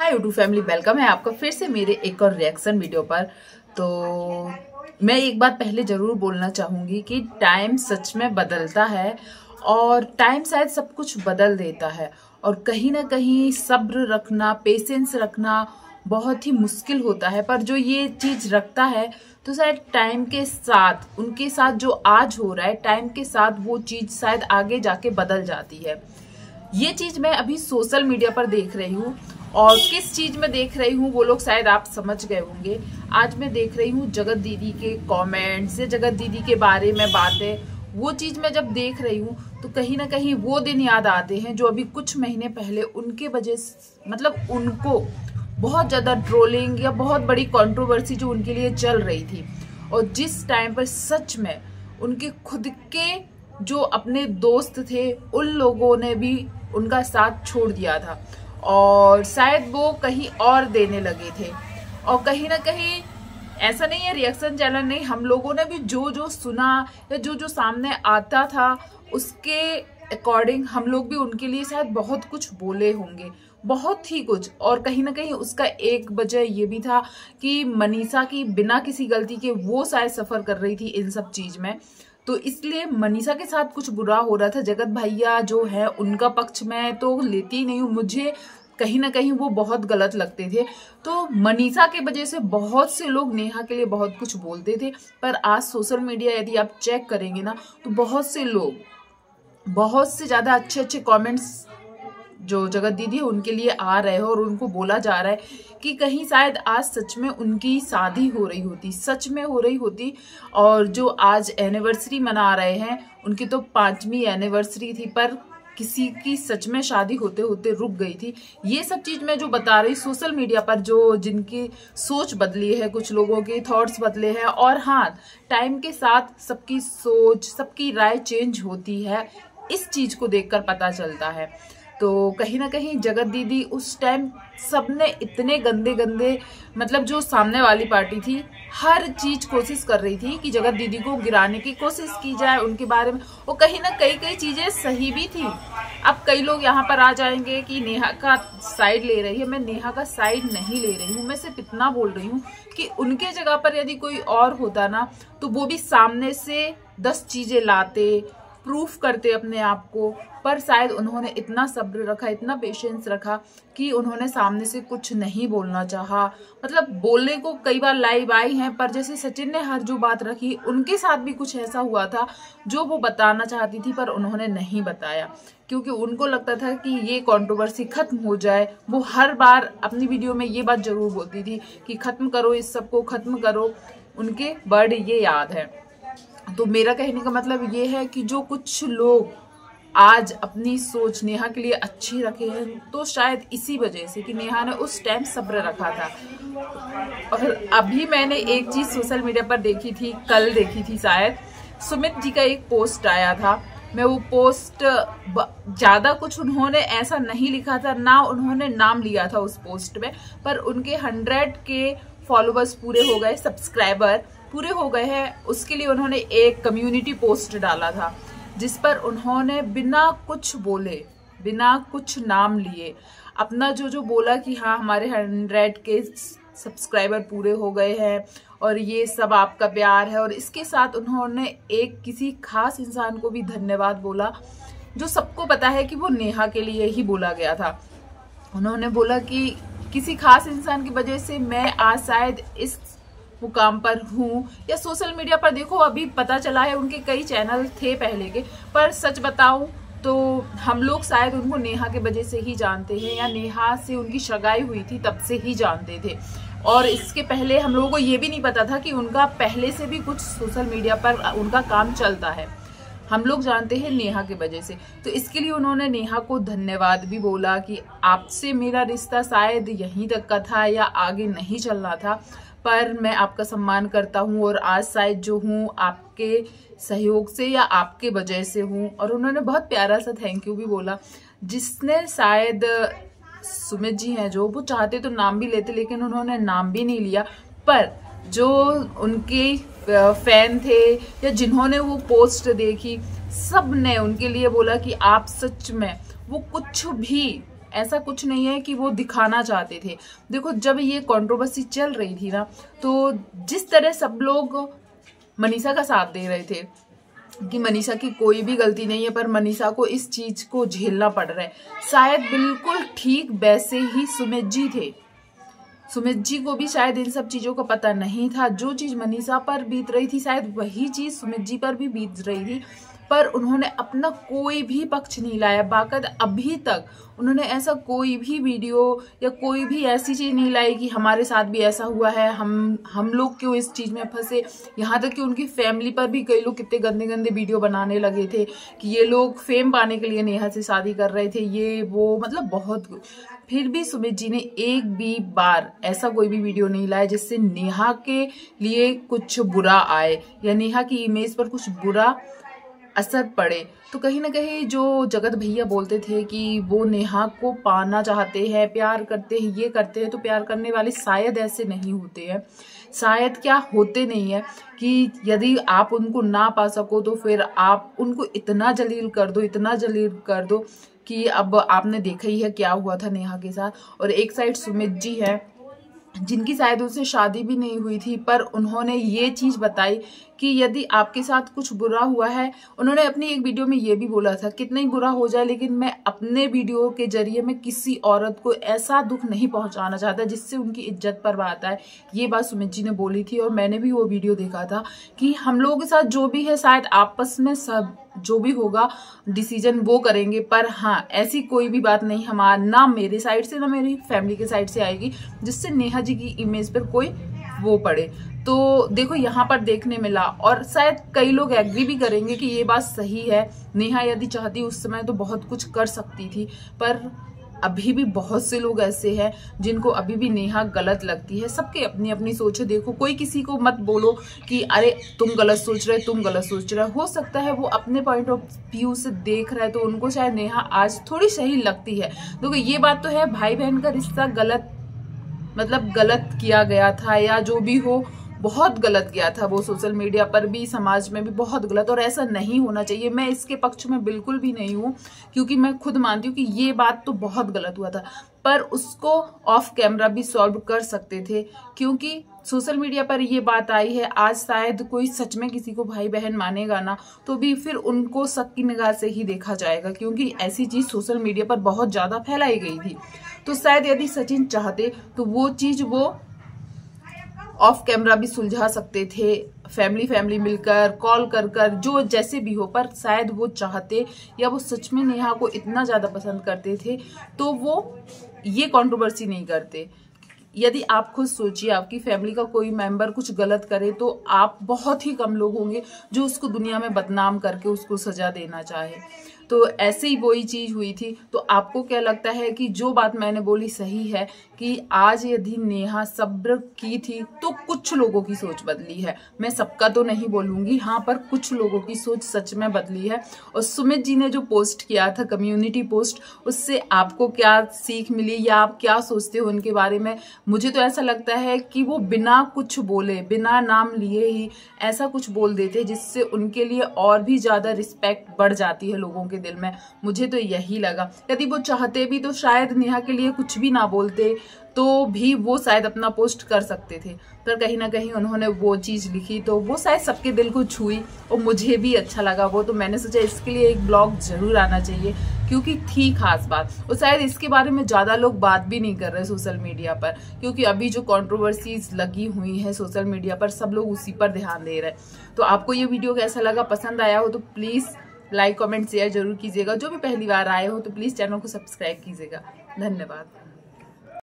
Hi YouTube family, welcome है आपका फिर से मेरे एक और रिएक्शन वीडियो पर। तो मैं एक बात पहले जरूर बोलना चाहूंगी कि टाइम सच में बदलता है और टाइम शायद सब कुछ बदल देता है। और कहीं ना कहीं सब्र रखना, पेशेंस रखना बहुत ही मुश्किल होता है, पर जो ये चीज रखता है तो शायद टाइम के साथ, उनके साथ जो आज हो रहा है, टाइम के साथ वो चीज शायद आगे जाके बदल जाती है। ये चीज मैं अभी सोशल मीडिया पर देख रही हूँ। और किस चीज में देख रही हूँ वो लोग शायद आप समझ गए होंगे। आज मैं देख रही हूँ जगत दीदी के कमेंट्स या जगत दीदी के बारे में बातें। वो चीज मैं जब देख रही हूँ तो कहीं ना कहीं वो दिन याद आते हैं जो अभी कुछ महीने पहले उनके वजह से, मतलब उनको बहुत ज्यादा ट्रोलिंग या बहुत बड़ी कंट्रोवर्सी जो उनके लिए चल रही थी। और जिस टाइम पर सच में उनके खुद के जो अपने दोस्त थे उन लोगों ने भी उनका साथ छोड़ दिया था और शायद वो कहीं और देने लगे थे। और कहीं ना कहीं ऐसा नहीं है रिएक्शन चैनल नहीं, हम लोगों ने भी जो जो सुना या जो जो सामने आता था उसके अकॉर्डिंग हम लोग भी उनके लिए शायद बहुत कुछ बोले होंगे, बहुत ही कुछ। और कहीं ना कहीं उसका एक वजह ये भी था कि मनीषा की बिना किसी गलती के वो शायद सफर कर रही थी इन सब चीज में, तो इसलिए मनीषा के साथ कुछ बुरा हो रहा था। जगत भैया जो है उनका पक्ष में तो लेती ही नहीं हूँ, मुझे कहीं ना कहीं वो बहुत गलत लगते थे। तो मनीषा के वजह से बहुत से लोग नेहा के लिए बहुत कुछ बोलते थे, पर आज सोशल मीडिया यदि आप चेक करेंगे ना तो बहुत से लोग, बहुत से ज्यादा अच्छे अच्छे कमेंट्स जो जगत दीदी है उनके लिए आ रहे हैं और उनको बोला जा रहा है कि कहीं शायद आज सच में उनकी शादी हो रही होती, सच में हो रही होती। और जो आज एनिवर्सरी मना रहे हैं उनकी तो 5वीं एनिवर्सरी थी, पर किसी की सच में शादी होते होते रुक गई थी। ये सब चीज मैं जो बता रही सोशल मीडिया पर, जो जिनकी सोच बदली है, कुछ लोगों के थॉट्स बदले हैं। और हाँ, टाइम के साथ सबकी सोच, सबकी राय चेंज होती है, इस चीज को देखकर पता चलता है। तो कहीं ना कहीं जगत दीदी उस टाइम सबने इतने गंदे गंदे, मतलब जो सामने वाली पार्टी थी हर चीज कोशिश कर रही थी कि जगत दीदी को गिराने की कोशिश की जाए उनके बारे में। और कहीं ना कई चीजें सही भी थी। अब कई लोग यहाँ पर आ जाएंगे कि नेहा का साइड ले रही है। मैं नेहा का साइड नहीं ले रही हूँ, मैं सिर्फ इतना बोल रही हूँ कि उनके जगह पर यदि कोई और होता ना तो वो भी सामने से 10 चीजें लाते, प्रूफ करते अपने आप को। पर शायद उन्होंने इतना सब्र रखा, इतना पेशेंस रखा कि उन्होंने सामने से कुछ नहीं बोलना चाहा। मतलब बोलने को कई बार लाइव आई हैं, पर जैसे सचिन ने हर जो बात रखी उनके साथ भी कुछ ऐसा हुआ था जो वो बताना चाहती थी पर उन्होंने नहीं बताया, क्योंकि उनको लगता था कि ये कंट्रोवर्सी खत्म हो जाए। वो हर बार अपनी वीडियो में ये बात जरूर बोलती थी कि खत्म करो, इस सबको खत्म करो। उनके वर्ड ये याद है। तो मेरा कहने का मतलब ये है कि जो कुछ लोग आज अपनी सोच नेहा के लिए अच्छी रखे हैं तो शायद इसी वजह से कि नेहा ने उस टाइम सब्र रखा था। और अभी मैंने एक चीज सोशल मीडिया पर देखी थी, कल देखी थी शायद, सुमित जी का एक पोस्ट आया था। मैं वो पोस्ट, ज्यादा कुछ उन्होंने ऐसा नहीं लिखा था, ना उन्होंने नाम लिया था उस पोस्ट में, पर उनके 100 के फॉलोवर्स पूरे हो गए, सब्सक्राइबर पूरे हो गए हैं। उसके लिए उन्होंने एक कम्युनिटी पोस्ट डाला था जिस पर उन्होंने बिना कुछ बोले, बिना कुछ नाम लिए अपना जो जो बोला कि हाँ हमारे 100 के सब्सक्राइबर पूरे हो गए हैं और ये सब आपका प्यार है। और इसके साथ उन्होंने एक किसी खास इंसान को भी धन्यवाद बोला, जो सबको पता है कि वो नेहा के लिए ही बोला गया था। उन्होंने बोला कि किसी खास इंसान की वजह से मैं आज शायद इस मुकाम पर हूँ। या सोशल मीडिया पर देखो, अभी पता चला है उनके कई चैनल थे पहले के, पर सच बताऊं तो हम लोग शायद उनको नेहा के वजह से ही जानते हैं, या नेहा से उनकी सगाई हुई थी तब से ही जानते थे। और इसके पहले हम लोगों को ये भी नहीं पता था कि उनका पहले से भी कुछ सोशल मीडिया पर उनका काम चलता है। हम लोग जानते हैं नेहा के वजह से। तो इसके लिए उन्होंने नेहा को धन्यवाद भी बोला कि आपसे मेरा रिश्ता शायद यहीं तक का था या आगे नहीं चलना था, पर मैं आपका सम्मान करता हूँ और आज शायद जो हूँ आपके सहयोग से या आपके वजह से हूँ। और उन्होंने बहुत प्यारा सा थैंक यू भी बोला, जिसने शायद सुमित जी हैं जो, वो चाहते तो नाम भी लेते लेकिन उन्होंने नाम भी नहीं लिया। पर जो उनके फैन थे या जिन्होंने वो पोस्ट देखी, सब ने उनके लिए बोला कि आप सच में वो कुछ भी ऐसा कुछ नहीं है कि वो दिखाना चाहते थे। देखो जब ये कंट्रोवर्सी चल रही थी ना, तो जिस तरह सब लोग मनीषा का साथ दे रहे थे कि मनीषा की कोई भी गलती नहीं है, पर मनीषा को इस चीज को झेलना पड़ रहा है, शायद बिल्कुल ठीक वैसे ही सुमित जी थे। सुमित जी को भी शायद इन सब चीजों का पता नहीं था। जो चीज मनीषा पर बीत रही थी शायद वही चीज सुमित जी पर भी बीत रही थी, पर उन्होंने अपना कोई भी पक्ष नहीं लाया। बाकायदा अभी तक उन्होंने ऐसा कोई भी वीडियो या कोई भी ऐसी चीज नहीं लाई कि हमारे साथ भी ऐसा हुआ है, हम लोग क्यों इस चीज में फंसे। यहाँ तक कि उनकी फैमिली पर भी कई लोग कितने गंदे गंदे वीडियो बनाने लगे थे कि ये लोग फेम पाने के लिए नेहा से शादी कर रहे थे, ये वो, मतलब बहुत। फिर भी सुमित जी ने एक भी बार ऐसा कोई भी वीडियो नहीं लाया जिससे नेहा के लिए कुछ बुरा आए या नेहा की इमेज पर कुछ बुरा असर पड़े। तो कहीं ना कहीं जो जगत भैया बोलते थे कि वो नेहा को पाना चाहते हैं, प्यार करते हैं, ये करते हैं, तो प्यार करने वाले शायद ऐसे नहीं होते हैं, शायद क्या होते नहीं है कि यदि आप उनको ना पा सको तो फिर आप उनको इतना जलील कर दो, इतना जलील कर दो कि अब आपने देखा ही है क्या हुआ था नेहा के साथ। और एक साइड सुमित जी है जिनकी शायद उनसे शादी भी नहीं हुई थी, पर उन्होंने ये चीज बताई कि यदि आपके साथ कुछ बुरा हुआ है, उन्होंने अपनी एक वीडियो में ये भी बोला था कितना ही बुरा हो जाए लेकिन मैं अपने वीडियो के जरिए मैं किसी औरत को ऐसा दुख नहीं पहुंचाना चाहता जिससे उनकी इज्जत पर बात आए। ये बात सुमित जी ने बोली थी और मैंने भी वो वीडियो देखा था कि हम लोगों के साथ जो भी है शायद आपस में सब जो भी होगा डिसीजन वो करेंगे, पर हाँ ऐसी कोई भी बात नहीं हमारा, ना मेरे साइड से ना मेरी फैमिली के साइड से आएगी जिससे नेहा जी की इमेज पर कोई वो पड़े। तो देखो यहाँ पर देखने मिला और शायद कई लोग एग्री भी करेंगे कि ये बात सही है, नेहा यदि चाहती उस समय तो बहुत कुछ कर सकती थी, पर अभी भी बहुत से लोग ऐसे हैं जिनको अभी भी नेहा गलत लगती है। सबके अपनी अपनी सोच है। देखो कोई किसी को मत बोलो कि अरे तुम गलत सोच रहे, तुम गलत सोच रहे हो सकता है वो अपने पॉइंट ऑफ व्यू से देख रहा है तो उनको शायद नेहा आज थोड़ी सही लगती है। देखो ये बात तो है, भाई बहन का रिश्ता गलत मतलब गलत किया गया था या जो भी हो बहुत गलत किया था वो, सोशल मीडिया पर भी समाज में भी बहुत गलत, और ऐसा नहीं होना चाहिए। मैं इसके पक्ष में बिल्कुल भी नहीं हूँ क्योंकि मैं खुद मानती हूँ कि ये बात तो बहुत गलत हुआ था, पर उसको ऑफ कैमरा भी सॉल्व कर सकते थे क्योंकि सोशल मीडिया पर ये बात आई है। आज शायद कोई सच में किसी को भाई बहन मानेगा ना तो भी फिर उनको शक की निगाह से ही देखा जाएगा क्योंकि ऐसी चीज सोशल मीडिया पर बहुत ज्यादा फैलाई गई थी। तो शायद यदि सचिन चाहते तो वो चीज वो ऑफ कैमरा भी सुलझा सकते थे, फैमिली मिलकर कॉल कर जो जैसे भी हो, पर शायद वो चाहते या वो सच में नेहा को इतना ज्यादा पसंद करते थे तो वो ये कंट्रोवर्सी नहीं करते। यदि आप खुद सोचिए आपकी फैमिली का कोई मेंबर कुछ गलत करे तो आप बहुत ही कम लोग होंगे जो उसको दुनिया में बदनाम करके उसको सजा देना चाहे। तो ऐसे ही वही चीज हुई थी। तो आपको क्या लगता है कि जो बात मैंने बोली सही है कि आज यदि नेहा सब्र की थी तो कुछ लोगों की सोच बदली है, मैं सबका तो नहीं बोलूंगी, हाँ पर कुछ लोगों की सोच सच में बदली है। और सुमित जी ने जो पोस्ट किया था कम्युनिटी पोस्ट, उससे आपको क्या सीख मिली या आप क्या सोचते हो उनके बारे में? मुझे तो ऐसा लगता है कि वो बिना कुछ बोले बिना नाम लिए ही ऐसा कुछ बोल देते जिससे उनके लिए और भी ज्यादा रिस्पेक्ट बढ़ जाती है लोगों के दिल में। मुझे तो यही लगा। यदि वो चाहते भी तो शायद नेहा के लिए कुछ भी ना बोलते तो भी वो शायद अपना पोस्ट कर सकते थे, पर कहीं ना कहीं उन्होंने वो चीज लिखी तो वो शायद सबके दिल को छुई और मुझे भी अच्छा लगा वो। तो मैंने सोचा इसके लिए एक ब्लॉग जरूर आना चाहिए क्योंकि थी खास बात और शायद इसके बारे में ज्यादा लोग बात भी नहीं कर रहे सोशल मीडिया पर क्योंकि अभी जो कंट्रोवर्सीज लगी हुई है सोशल मीडिया पर सब लोग उसी पर ध्यान दे रहे हैं। तो आपको ये वीडियो कैसा लगा, पसंद आया हो तो प्लीज लाइक कमेंट शेयर जरूर कीजिएगा। जो भी पहली बार आए हो तो प्लीज चैनल को सब्सक्राइब कीजिएगा। धन्यवाद।